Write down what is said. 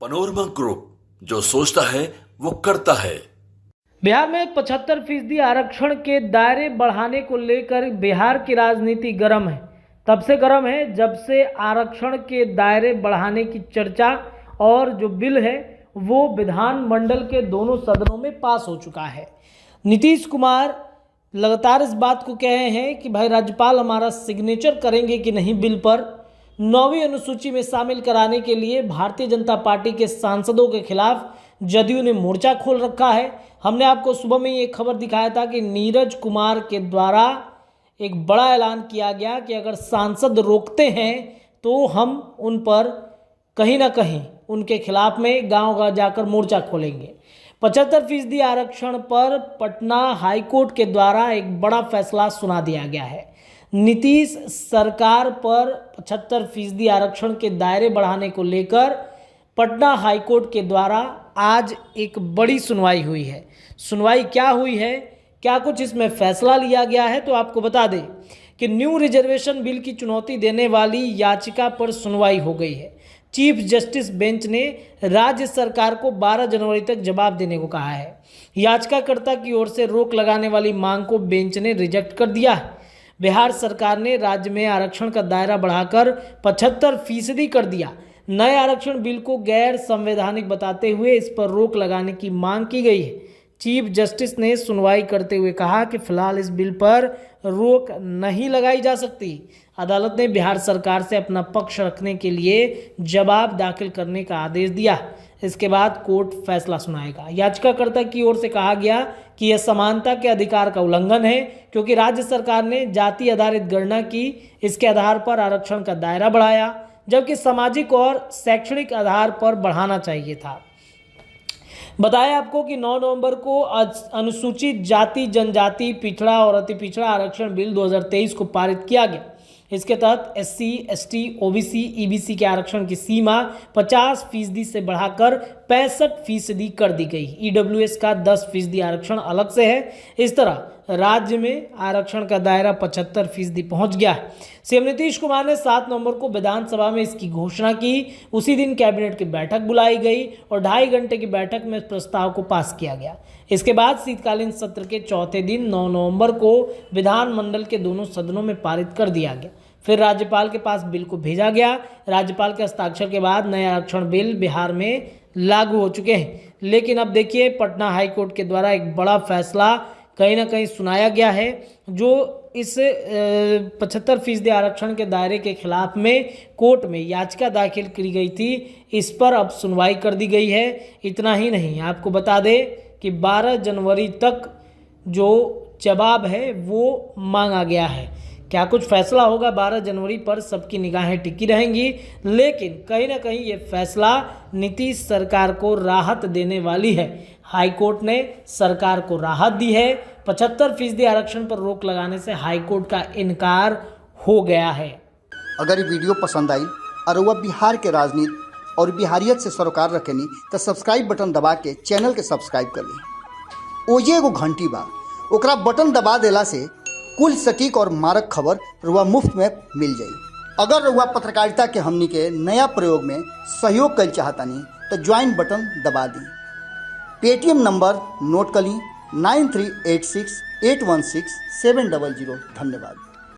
Panorama group, जो सोचता है वो करता है। बिहार में 75% आरक्षण के दायरे बढ़ाने को लेकर बिहार की राजनीति गर्म है। तब से गर्म है जब से आरक्षण के दायरे बढ़ाने की चर्चा और जो बिल है वो विधानमंडल के दोनों सदनों में पास हो चुका है। नीतीश कुमार लगातार इस बात को कह रहे हैं कि भाई राज्यपाल हमारा सिग्नेचर करेंगे कि नहीं बिल पर। 9वीं अनुसूची में शामिल कराने के लिए भारतीय जनता पार्टी के सांसदों के खिलाफ जदयू ने मोर्चा खोल रखा है। हमने आपको सुबह में ये खबर दिखाया था कि नीरज कुमार के द्वारा एक बड़ा ऐलान किया गया कि अगर सांसद रोकते हैं तो हम उन पर कहीं ना कहीं उनके खिलाफ में गांव-गांव जाकर मोर्चा खोलेंगे। 75% आरक्षण पर पटना हाईकोर्ट के द्वारा एक बड़ा फैसला सुना दिया गया है। नीतीश सरकार पर 75% आरक्षण के दायरे बढ़ाने को लेकर पटना हाईकोर्ट के द्वारा आज एक बड़ी सुनवाई हुई है। सुनवाई क्या हुई है, क्या कुछ इसमें फैसला लिया गया है, तो आपको बता दें कि न्यू रिजर्वेशन बिल की चुनौती देने वाली याचिका पर सुनवाई हो गई है। चीफ जस्टिस बेंच ने राज्य सरकार को 12 जनवरी तक जवाब देने को कहा है। याचिकाकर्ता की ओर से रोक लगाने वाली मांग को बेंच ने रिजेक्ट कर दिया है। बिहार सरकार ने राज्य में आरक्षण का दायरा बढ़ाकर 75% कर दिया। नए आरक्षण बिल को गैर संवैधानिक बताते हुए इस पर रोक लगाने की मांग की गई है। चीफ जस्टिस ने सुनवाई करते हुए कहा कि फिलहाल इस बिल पर रोक नहीं लगाई जा सकती। अदालत ने बिहार सरकार से अपना पक्ष रखने के लिए जवाब दाखिल करने का आदेश दिया। इसके बाद कोर्ट फैसला सुनाएगा। याचिकाकर्ता की ओर से कहा गया कि यह समानता के अधिकार का उल्लंघन है, क्योंकि राज्य सरकार ने जाति आधारित गणना की, इसके आधार पर आरक्षण का दायरा बढ़ाया, जबकि सामाजिक और शैक्षणिक आधार पर बढ़ाना चाहिए था। बताया आपको कि 9 नवंबर को अनुसूचित जाति, जनजाति, पिछड़ा और अति पिछड़ा आरक्षण बिल 2023 को पारित किया गया। इसके तहत SC, ST, OBC, EBC के आरक्षण की सीमा 50% से बढ़ाकर 65% कर दी गई। EWS का 10% आरक्षण अलग से है। इस तरह राज्य में आरक्षण का दायरा 75% पहुंच गया है। सीएम नीतीश कुमार ने 7 नवंबर को विधानसभा में इसकी घोषणा की। उसी दिन कैबिनेट की बैठक बुलाई गई और 2.5 घंटे की बैठक में इस प्रस्ताव को पास किया गया। इसके बाद शीतकालीन सत्र के चौथे दिन 9 नवंबर को विधानमंडल के दोनों सदनों में पारित कर दिया गया। फिर राज्यपाल के पास बिल को भेजा गया। राज्यपाल के हस्ताक्षर के बाद नए आरक्षण बिल बिहार में लागू हो चुके हैं। लेकिन अब देखिए, पटना हाईकोर्ट के द्वारा एक बड़ा फैसला कहीं ना कहीं सुनाया गया है, जो इस 75% आरक्षण के दायरे के खिलाफ में कोर्ट में याचिका दाखिल की गई थी, इस पर अब सुनवाई कर दी गई है। इतना ही नहीं, आपको बता दें कि 12 जनवरी तक जो जवाब है वो मांगा गया है। क्या कुछ फैसला होगा 12 जनवरी पर, सबकी निगाहें टिकी रहेंगी। लेकिन कहीं ना कहीं ये फैसला नीतीश सरकार को राहत देने वाली है। हाईकोर्ट ने सरकार को राहत दी है। 75% आरक्षण पर रोक लगाने से हाईकोर्ट का इनकार हो गया है। अगर ये वीडियो पसंद आई और वह बिहार के राजनीति और बिहारियत से सरोकार रखेनी तो सब्सक्राइब बटन दबा के चैनल के सब्सक्राइब कर ली। ओजे एगो घंटी बा, ओकरा बटन दबा देला से कुल सटीक और मारक खबर रुआ मुफ्त में मिल जाई। अगर रुआ पत्रकारिता के हमनी के नया प्रयोग में सहयोग कर चाहतानी तो ज्वाइन बटन दबा दी। पेटीएम नंबर नोट कर ली 9386816700। धन्यवाद।